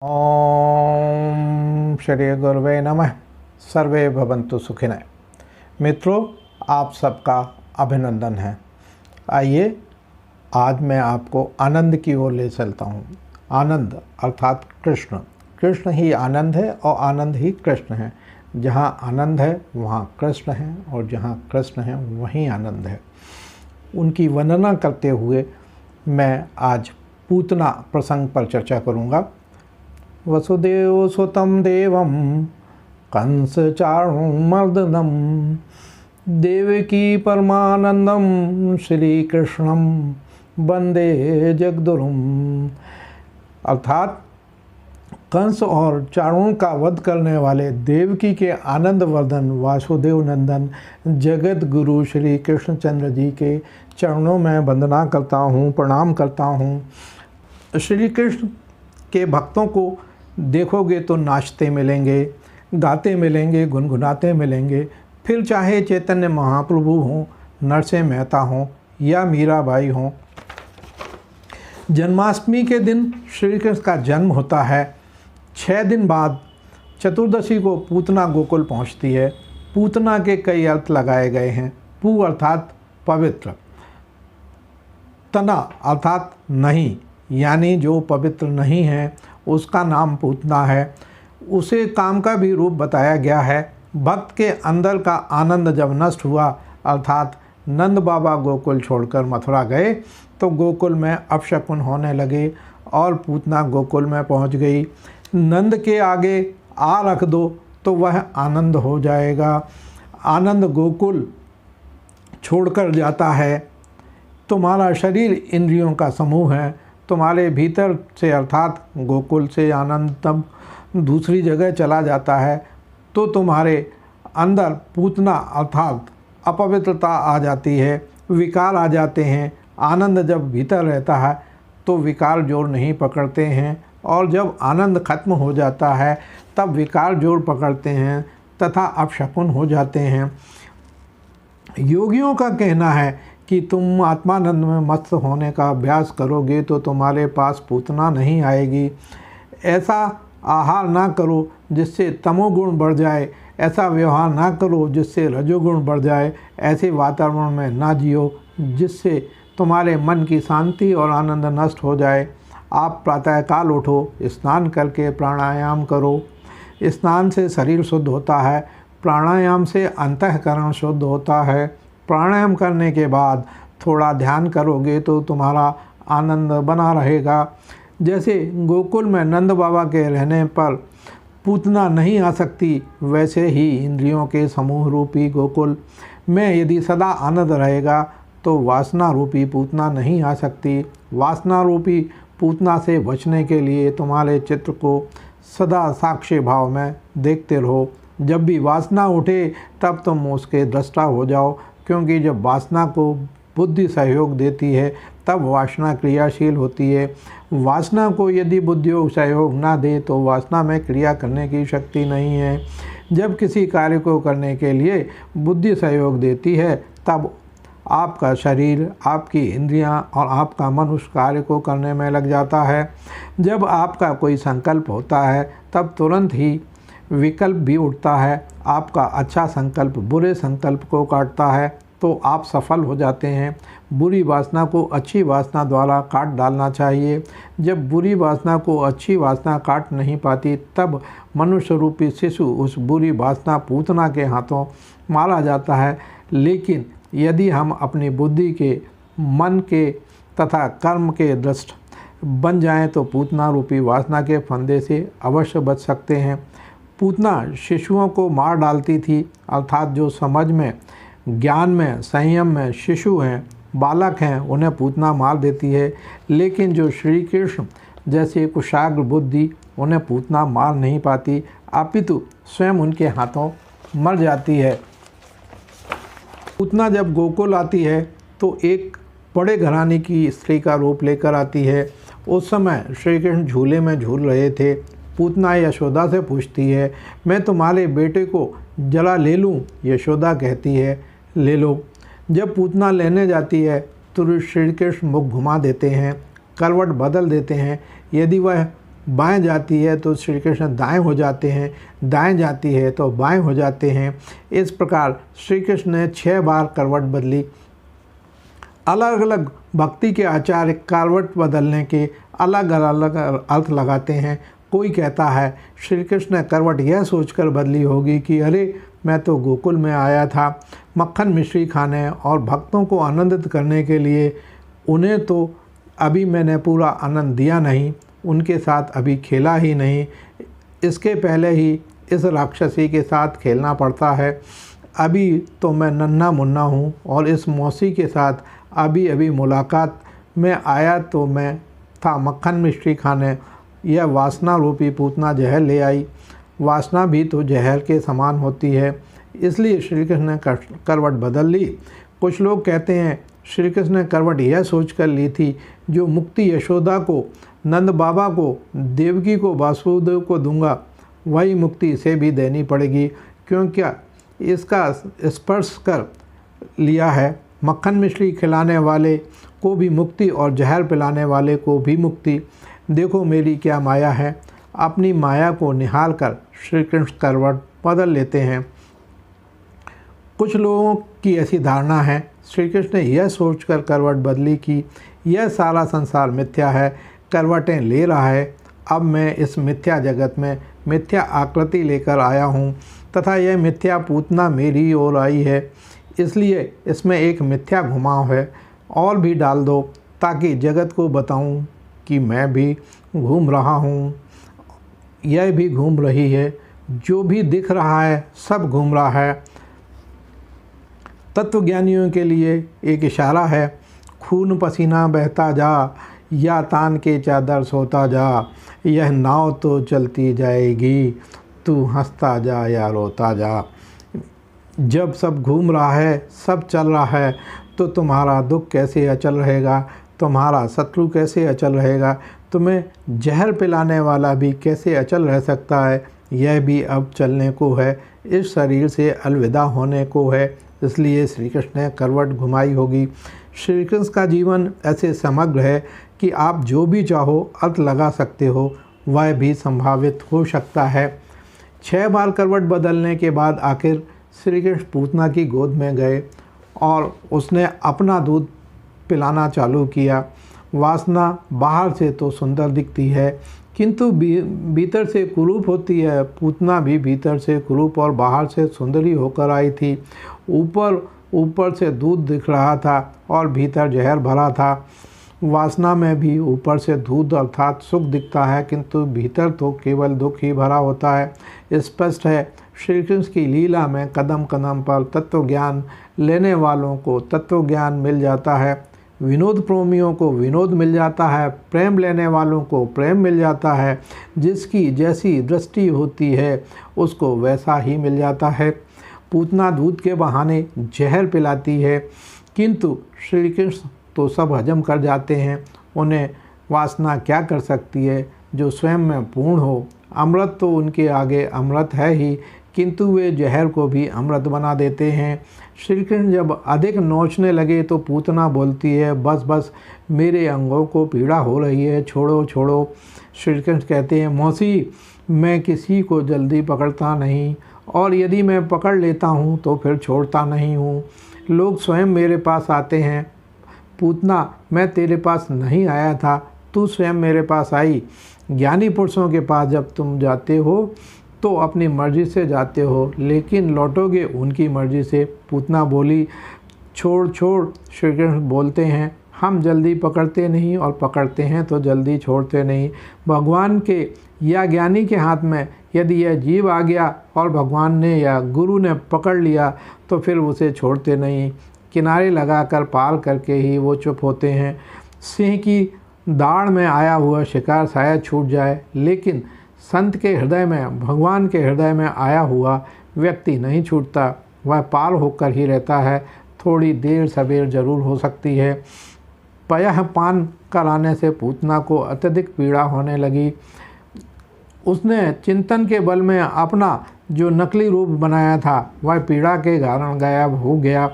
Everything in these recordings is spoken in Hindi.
ओम श्री गुरुवे नमः। सर्वे भवन्तु सुखिनः। मित्रों, आप सबका अभिनंदन है। आइए आज मैं आपको आनंद की ओर ले चलता हूँ। आनंद अर्थात कृष्ण। कृष्ण ही आनंद है और आनंद ही कृष्ण है। जहाँ आनंद है वहाँ कृष्ण है और जहाँ कृष्ण है वहीं आनंद है। उनकी वंदना करते हुए मैं आज पूतना प्रसंग पर चर्चा करूँगा। वसुदेव सुतं देवं कंस चाणूरमर्दनं देवकी परमानंदम श्री कृष्णम वंदे जगद्गुरुम। अर्थात कंस और चाणूर का वध करने वाले देवकी के आनंद वर्धन वासुदेव नंदन जगत गुरु श्री कृष्णचंद्र जी के चरणों में वंदना करता हूँ, प्रणाम करता हूँ। श्री कृष्ण के भक्तों को देखोगे तो नाचते मिलेंगे, गाते मिलेंगे, गुनगुनाते मिलेंगे। फिर चाहे चैतन्य महाप्रभु हों, नरसिंह मेहता हों या मीराबाई हों। जन्माष्टमी के दिन श्री कृष्ण का जन्म होता है। 6 दिन बाद चतुर्दशी को पूतना गोकुल पहुंचती है। पूतना के कई अर्थ लगाए गए हैं। पू अर्थात पवित्र, तना अर्थात नहीं, यानी जो पवित्र नहीं है उसका नाम पूतना है। उसे काम का भी रूप बताया गया है। भक्त के अंदर का आनंद जब नष्ट हुआ, अर्थात नंद बाबा गोकुल छोड़कर मथुरा गए तो गोकुल में अपशकुन होने लगे और पूतना गोकुल में पहुंच गई। नंद के आगे आ रख दो तो वह आनंद हो जाएगा। आनंद गोकुल छोड़कर जाता है। तुम्हारा शरीर इंद्रियों का समूह है। तुम्हारे भीतर से अर्थात गोकुल से आनंद तब दूसरी जगह चला जाता है तो तुम्हारे अंदर पूतना अर्थात अपवित्रता आ जाती है, विकार आ जाते हैं। आनंद जब भीतर रहता है तो विकार जोर नहीं पकड़ते हैं और जब आनंद खत्म हो जाता है तब विकार जोर पकड़ते हैं तथा अपशकुन हो जाते हैं। योगियों का कहना है कि तुम आत्मानंद में मस्त होने का अभ्यास करोगे तो तुम्हारे पास पूतना नहीं आएगी। ऐसा आहार ना करो जिससे तमोगुण बढ़ जाए, ऐसा व्यवहार ना करो जिससे रजोगुण बढ़ जाए, ऐसे वातावरण में ना जियो जिससे तुम्हारे मन की शांति और आनंद नष्ट हो जाए। आप प्रातःकाल उठो, स्नान करके प्राणायाम करो। स्नान से शरीर शुद्ध होता है, प्राणायाम से अंतःकरण शुद्ध होता है। प्राणायाम करने के बाद थोड़ा ध्यान करोगे तो तुम्हारा आनंद बना रहेगा। जैसे गोकुल में नंद बाबा के रहने पर पूतना नहीं आ सकती, वैसे ही इंद्रियों के समूह रूपी गोकुल में यदि सदा आनंद रहेगा तो वासना रूपी पूतना नहीं आ सकती। वासना रूपी पूतना से बचने के लिए तुम्हारे चित्र को सदा साक्षी भाव में देखते रहो। जब भी वासना उठे तब तुम उसके दृष्टा हो जाओ, क्योंकि जब वासना को बुद्धि सहयोग देती है तब वासना क्रियाशील होती है। वासना को यदि बुद्धि सहयोग ना दे तो वासना में क्रिया करने की शक्ति नहीं है। जब किसी कार्य को करने के लिए बुद्धि सहयोग देती है तब आपका शरीर, आपकी इंद्रियां और आपका मन उस कार्य को करने में लग जाता है। जब आपका कोई संकल्प होता है तब तुरंत ही विकल्प भी उठता है। आपका अच्छा संकल्प बुरे संकल्प को काटता है तो आप सफल हो जाते हैं। बुरी वासना को अच्छी वासना द्वारा काट डालना चाहिए। जब बुरी वासना को अच्छी वासना काट नहीं पाती तब मनुष्य रूपी शिशु उस बुरी वासना पूतना के हाथों मारा जाता है। लेकिन यदि हम अपनी बुद्धि के, मन के तथा कर्म के दृष्ट बन जाएं तो पूतना रूपी वासना के फंदे से अवश्य बच सकते हैं। पूतना शिशुओं को मार डालती थी, अर्थात जो समझ में, ज्ञान में, संयम में शिशु हैं, बालक हैं, उन्हें पूतना मार देती है। लेकिन जो श्री कृष्ण जैसे कुशाग्र बुद्धि, उन्हें पूतना मार नहीं पाती, अपितु स्वयं उनके हाथों मर जाती है। पूतना जब गोकुल आती है तो एक बड़े घराने की स्त्री का रूप लेकर आती है। उस समय श्री कृष्ण झूले में झूल रहे थे। पूतना यशोदा से पूछती है, मैं तुम्हारे बेटे को जला ले लूँ? यशोदा कहती है, ले लो। जब पूतना लेने जाती है तो श्री कृष्ण मुख घुमा देते हैं, करवट बदल देते हैं। यदि वह बाएं जाती है तो श्री कृष्ण दाएं हो जाते हैं, दाएं जाती है तो बाएं हो जाते हैं। इस प्रकार श्री कृष्ण ने 6 बार करवट बदली। अलग अलग भक्ति के आचार्य करवट बदलने के अलग अलग अर्थ लगाते हैं। कोई कहता है श्री कृष्ण ने करवट यह सोचकर बदली होगी कि अरे मैं तो गोकुल में आया था मक्खन मिश्री खाने और भक्तों को आनंदित करने के लिए, उन्हें तो अभी मैंने पूरा आनंद दिया नहीं, उनके साथ अभी खेला ही नहीं, इसके पहले ही इस राक्षसी के साथ खेलना पड़ता है। अभी तो मैं नन्हा मुन्ना हूँ और इस मौसी के साथ अभी अभी मुलाकात में आया तो मैं था मक्खन मिश्री खाने, यह वासना रूपी पूतना जहर ले आई। वासना भी तो जहर के समान होती है, इसलिए श्री कृष्ण ने करवट बदल ली। कुछ लोग कहते हैं श्री कृष्ण ने करवट यह सोचकर ली थी जो मुक्ति यशोदा को, नंद बाबा को, देवकी को, वासुदेव को दूंगा वही मुक्ति इसे भी देनी पड़ेगी, क्योंकि इसका स्पर्श कर लिया है। मक्खन मिश्री खिलाने वाले को भी मुक्ति और जहर पिलाने वाले को भी मुक्ति। देखो मेरी क्या माया है। अपनी माया को निहाल कर श्री कृष्ण करवट बदल लेते हैं। कुछ लोगों की ऐसी धारणा है श्री कृष्ण ने यह सोचकर करवट बदली कि यह सारा संसार मिथ्या है, करवटें ले रहा है। अब मैं इस मिथ्या जगत में मिथ्या आकृति लेकर आया हूँ तथा यह मिथ्या पूतना मेरी ओर आई है, इसलिए इसमें एक मिथ्या घुमाव है। और भी डाल दो ताकि जगत को बताऊं कि मैं भी घूम रहा हूँ, यह भी घूम रही है, जो भी दिख रहा है सब घूम रहा है। तत्वज्ञानियों के लिए एक इशारा है, खून पसीना बहता जा या तान के चादर सोता जा, यह नाव तो चलती जाएगी, तू हंसता जा या रोता जा। जब सब घूम रहा है, सब चल रहा है, तो तुम्हारा दुख कैसे अचल रहेगा, तुम्हारा शत्रु कैसे अचल रहेगा, तुम्हें जहर पिलाने वाला भी कैसे अचल रह सकता है। यह भी अब चलने को है, इस शरीर से अलविदा होने को है, इसलिए श्री कृष्ण ने करवट घुमाई होगी। श्री कृष्ण का जीवन ऐसे समग्र है कि आप जो भी चाहो अर्थ लगा सकते हो, वह भी संभावित हो सकता है। 6 बार करवट बदलने के बाद आखिर श्री कृष्ण पूतना की गोद में गए और उसने अपना दूध पिलाना चालू किया। वासना बाहर से तो सुंदर दिखती है किंतु भीतर से कुरूप होती है। पूतना भी भीतर से कुरूप और बाहर से सुंदरी होकर आई थी। ऊपर से दूध दिख रहा था और भीतर जहर भरा था। वासना में भी ऊपर से दूध अर्थात सुख दिखता है किंतु भीतर तो केवल दुख ही भरा होता है। स्पष्ट है श्री कृष्ण की लीला में कदम कदम पर तत्व ज्ञान लेने वालों को तत्व ज्ञान मिल जाता है, विनोद प्रेमियों को विनोद मिल जाता है, प्रेम लेने वालों को प्रेम मिल जाता है। जिसकी जैसी दृष्टि होती है उसको वैसा ही मिल जाता है। पूतना दूध के बहाने जहर पिलाती है किंतु श्री कृष्ण तो सब हजम कर जाते हैं। उन्हें वासना क्या कर सकती है जो स्वयं में पूर्ण हो। अमृत तो उनके आगे अमृत है ही किंतु वे जहर को भी अमृत बना देते हैं। श्री कृष्ण जब अधिक नोचने लगे तो पूतना बोलती है, बस बस मेरे अंगों को पीड़ा हो रही है, छोड़ो छोड़ो। श्री कृष्ण कहते हैं, मौसी मैं किसी को जल्दी पकड़ता नहीं और यदि मैं पकड़ लेता हूँ तो फिर छोड़ता नहीं हूँ। लोग स्वयं मेरे पास आते हैं। पूतना मैं तेरे पास नहीं आया था, तू स्वयं मेरे पास आई। ज्ञानी पुरुषों के पास जब तुम जाते हो तो अपनी मर्जी से जाते हो लेकिन लौटोगे उनकी मर्जी से। पूतना बोली, छोड़ छोड़। श्री कृष्ण बोलते हैं, हम जल्दी पकड़ते नहीं और पकड़ते हैं तो जल्दी छोड़ते नहीं। भगवान के या ज्ञानी के हाथ में यदि यह जीव आ गया और भगवान ने या गुरु ने पकड़ लिया तो फिर उसे छोड़ते नहीं, किनारे लगाकर पार करके ही वो चुप होते हैं। सिंह की दाढ़ में आया हुआ शिकार शायद छूट जाए लेकिन संत के हृदय में, भगवान के हृदय में आया हुआ व्यक्ति नहीं छूटता, वह पार होकर ही रहता है। थोड़ी देर सबेर जरूर हो सकती है। पयः पान कराने से पूतना को अत्यधिक पीड़ा होने लगी। उसने चिंतन के बल में अपना जो नकली रूप बनाया था वह पीड़ा के कारण गायब हो गया।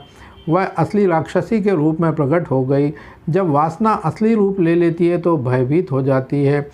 वह असली राक्षसी के रूप में प्रकट हो गई। जब वासना असली रूप ले लेती है तो भयभीत हो जाती है।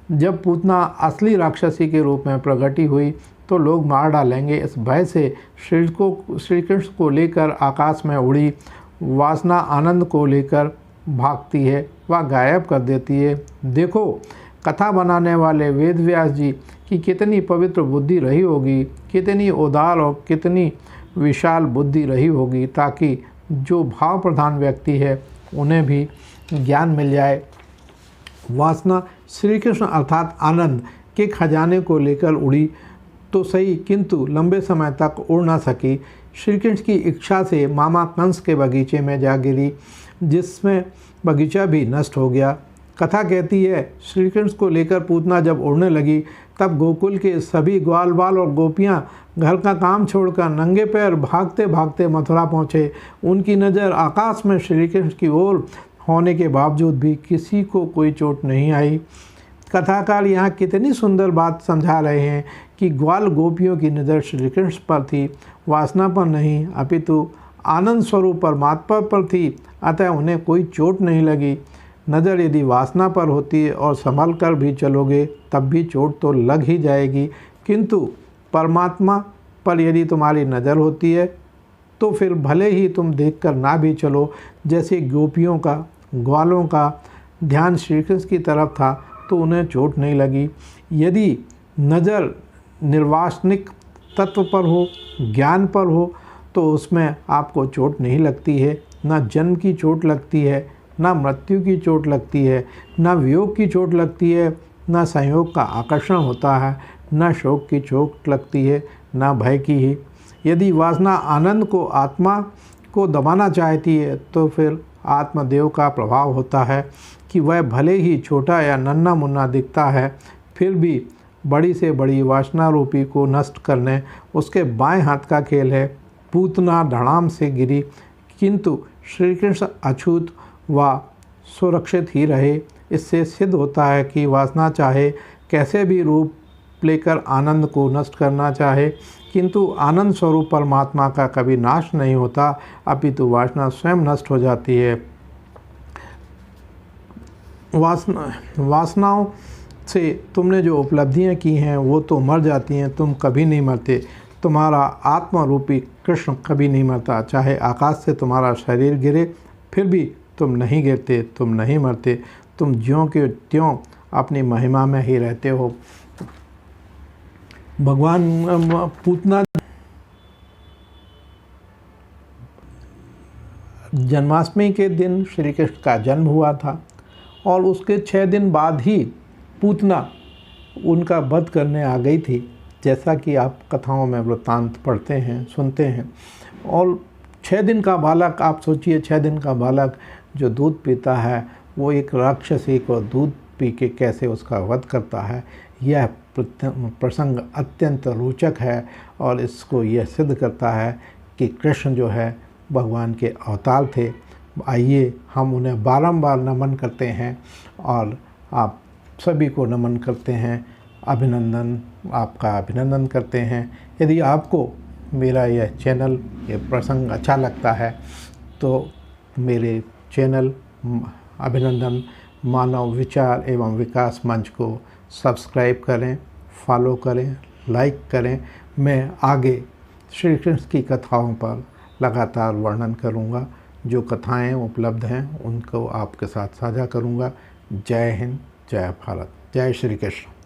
जब पूतना असली राक्षसी के रूप में प्रकटी हुई तो लोग मार डालेंगे, इस भय से श्री कृष्ण को लेकर आकाश में उड़ी। वासना आनंद को लेकर भागती है, वह गायब कर देती है। देखो, कथा बनाने वाले वेद व्यास जी की कितनी पवित्र बुद्धि रही होगी, कितनी उदार और कितनी विशाल बुद्धि रही होगी, ताकि जो भाव प्रधान व्यक्ति है उन्हें भी ज्ञान मिल जाए। वासना श्री कृष्ण अर्थात आनंद के खजाने को लेकर उड़ी तो सही, किंतु लंबे समय तक उड़ ना सकी। श्री कृष्ण की इच्छा से मामा कंस के बगीचे में जा गिरी, जिसमें बगीचा भी नष्ट हो गया। कथा कहती है श्री कृष्ण को लेकर पूतना जब उड़ने लगी तब गोकुल के सभी ग्वाल बाल और गोपियाँ घर का काम छोड़कर नंगे पैर भागते भागते मथुरा पहुँचे। उनकी नज़र आकाश में श्री कृष्ण की ओर होने के बावजूद भी किसी को कोई चोट नहीं आई। कथाकार यहाँ कितनी सुंदर बात समझा रहे हैं कि ग्वाल गोपियों की नज़र श्री कृष्ण पर थी, वासना पर नहीं, अपितु आनंद स्वरूप परमात्मा पर थी, अतः उन्हें कोई चोट नहीं लगी। नज़र यदि वासना पर होती है और संभल कर भी चलोगे तब भी चोट तो लग ही जाएगी, किंतु परमात्मा पर यदि तुम्हारी नज़र होती है तो फिर भले ही तुम देखकर ना भी चलो। जैसे गोपियों का, ग्वालों का ध्यान श्री कृष्ण की तरफ था तो उन्हें चोट नहीं लगी। यदि नज़र निर्वासनिक तत्व पर हो, ज्ञान पर हो, तो उसमें आपको चोट नहीं लगती है। ना जन्म की चोट लगती है, ना मृत्यु की चोट लगती है, ना वियोग की चोट लगती है, ना संयोग का आकर्षण होता है, ना शोक की चोट लगती है, ना भय की ही। यदि वासना आनंद को, आत्मा को दबाना चाहती है तो फिर आत्मदेव का प्रभाव होता है कि वह भले ही छोटा या नन्हा मुन्ना दिखता है, फिर भी बड़ी से बड़ी वासना रूपी को नष्ट करने उसके बाएं हाथ का खेल है। पूतना धड़ाम से गिरी, किंतु श्री कृष्ण अछूत व सुरक्षित ही रहे। इससे सिद्ध होता है कि वासना चाहे कैसे भी रूप लेकर आनंद को नष्ट करना चाहे, किंतु आनंद स्वरूप परमात्मा का कभी नाश नहीं होता, अपितु वासना स्वयं नष्ट हो जाती है। वासनाओं से तुमने जो उपलब्धियां की हैं वो तो मर जाती हैं, तुम कभी नहीं मरते। तुम्हारा आत्मा रूपी कृष्ण कभी नहीं मरता। चाहे आकाश से तुम्हारा शरीर गिरे फिर भी तुम नहीं गिरते, तुम नहीं मरते, तुम ज्यों के त्यों अपनी महिमा में ही रहते हो। भगवान पूतना जन्माष्टमी के दिन श्री कृष्ण का जन्म हुआ था और उसके 6 दिन बाद ही पूतना उनका वध करने आ गई थी, जैसा कि आप कथाओं में वृत्तांत पढ़ते हैं, सुनते हैं। और 6 दिन का बालक, आप सोचिए 6 दिन का बालक जो दूध पीता है वो एक राक्षसी को दूध पी के कैसे उसका वध करता है। यह प्रसंग अत्यंत रोचक है और इसको यह सिद्ध करता है कि कृष्ण जो है भगवान के अवतार थे। आइए हम उन्हें बारंबार नमन करते हैं और आप सभी को नमन करते हैं, अभिनंदन, आपका अभिनंदन करते हैं। यदि आपको मेरा यह चैनल, ये प्रसंग अच्छा लगता है तो मेरे चैनल अभिनंदन मानव विचार एवं विकास मंच को सब्सक्राइब करें, फॉलो करें, लाइक करें। मैं आगे श्री कृष्ण की कथाओं पर लगातार वर्णन करूंगा। जो कथाएं उपलब्ध हैं उनको आपके साथ साझा करूंगा। जय हिंद, जय भारत, जय श्री कृष्ण।